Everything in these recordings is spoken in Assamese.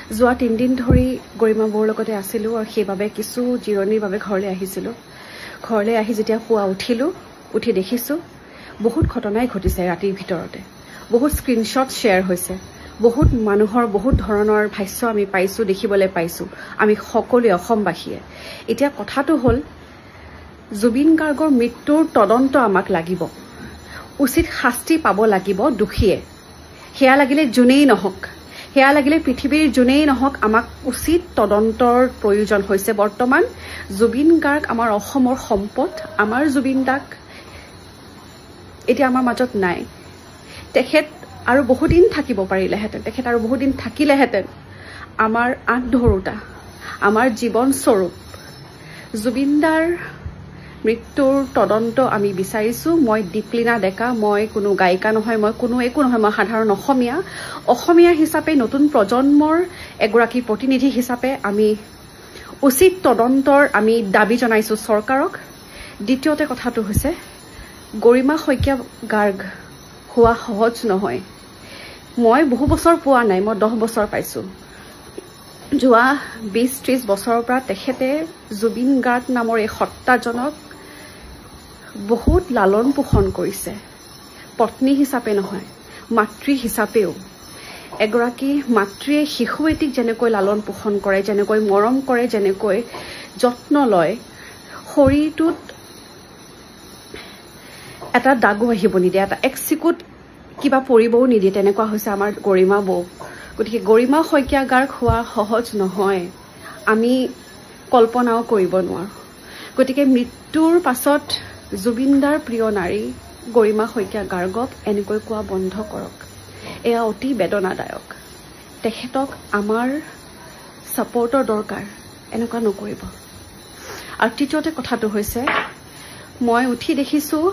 যোৱা 3 দিন ধৰি গৰিমা বৌৰ লগতে আছিলোঁ আৰু সেইবাবে কিছু জিৰণিৰ বাবে ঘৰলৈ আহিছিলোঁ। ঘৰলৈ আহি যেতিয়া পুৱা উঠি দেখিছোঁ বহুত ঘটনাই ঘটিছে ৰাতিৰ ভিতৰতে। বহুত স্ক্ৰীনশ্বট শ্বেয়াৰ হৈছে, বহুত মানুহৰ বহুত ধৰণৰ ভাষ্য আমি পাইছোঁ, দেখিবলৈ পাইছোঁ আমি সকলোৱে অসমবাসীয়ে। এতিয়া কথাটো হ'ল জুবিন গাৰ্গৰ মৃত্যুৰ তদন্ত আমাক লাগিব, উচিত শাস্তি পাব লাগিব দোষীয়ে। সেয়া লাগিলে যোনেই নহওক, সেয়া লাগিলে পৃথিৱীৰ যোনেই নহওক, আমাক উচিত তদন্তৰ প্ৰয়োজন হৈছে। বৰ্তমান জুবিন গাৰ্গ আমাৰ অসমৰ সম্পদ। আমাৰ জুবিন দাক এতিয়া আমাৰ মাজত নাই। তেখেত আৰু বহুদিন থাকিব পাৰিলেহেঁতেন, তেখেত আৰু বহুদিন থাকিলেহেঁতেন। আমাৰ আঁতধৰোতা, আমাৰ জীৱনস্বৰূপ জুবিন দাৰ মৃত্যুৰ তদন্ত আমি বিচাৰিছোঁ। মই দীপলিনা ডেকা, মই কোনো গায়িকা নহয়, মই কোনো একো নহয়, মই সাধাৰণ অসমীয়া হিচাপে নতুন প্ৰজন্মৰ এগৰাকী প্ৰতিনিধি হিচাপে আমি উচিত তদন্তৰ আমি দাবী জনাইছোঁ চৰকাৰক। দ্বিতীয়তে কথাটো হৈছে গৰিমা শইকীয়া গাৰ্গ হোৱা সহজ নহয়। মই বহু বছৰ পোৱা নাই, মই 10 বছৰ পাইছোঁ। যোৱা 20-30 বছৰৰ পৰা তেখেতে জুবিন গাৰ্গ নামৰ এই সত্তাজনক বহুত লালন পোষণ কৰিছে। পত্নী হিচাপে নহয়, মাতৃ হিচাপেও। এগৰাকী মাতৃয়ে শিশু এটিক যেনেকৈ লালন পোষণ কৰে, যেনেকৈ মৰম কৰে, যেনেকৈ যত্ন লয়, শৰীৰটোত এটা দাগো আহিব নিদিয়ে, এটা একচিকুট কিবা পৰিবও নিদিয়ে, তেনেকুৱা হৈছে আমাৰ গৰিমা বৌ। গতিকে গৰিমা শইকীয়া গাৰ্গ হোৱা সহজ নহয়, আমি কল্পনাও কৰিব নোৱাৰোঁ। গতিকে মৃত্যুৰ পাছত জুবিন দাৰ প্ৰিয় নাৰী গৰিমা শইকীয়া গাৰ্গক এনেকৈ কোৱা বন্ধ কৰক। এয়া অতি বেদনাদায়ক। তেখেতক আমাৰ ছাপৰ্টৰ দৰকাৰ, এনেকুৱা নকৰিব। আৰু তৃতীয়তে কথাটো হৈছে মই উঠি দেখিছোঁ,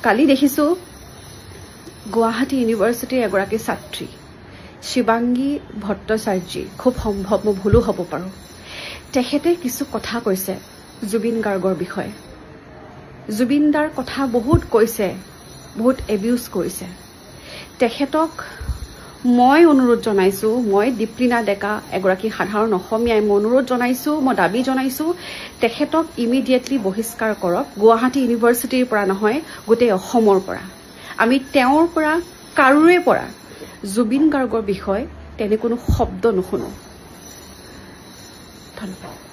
কালি দেখিছোঁ গুৱাহাটী ইউনিভাৰ্চিটিৰ এগৰাকী ছাত্ৰী শিৱাংগী ভট্টাচাৰ্যী, খুব সম্ভৱ মই ভুলো হ'ব পাৰোঁ, তেখেতে কিছু কথা কৈছে জুবিন গাৰ্গৰ বিষয়ে। জুবিন দাৰ কথা বহুত কৈছে, বহুত এবিউজ কৰিছে। তেখেতক মই অনুৰোধ জনাইছোঁ, মই দীপলিনা ডেকা এগৰাকী সাধাৰণ অসমীয়াই মই অনুৰোধ জনাইছোঁ, মই দাবী জনাইছোঁ তেখেতক ইমিডিয়েটলি বহিষ্কাৰ কৰক। গুৱাহাটী ইউনিভাৰ্চিটিৰ পৰা নহয়, গোটেই অসমৰ পৰা। আমি তেওঁৰ পৰা কাৰোৰে পৰা জুবিন গাৰ্গৰ বিষয়ে তেনে কোনো শব্দ নুশুনো। ধন্যবাদ।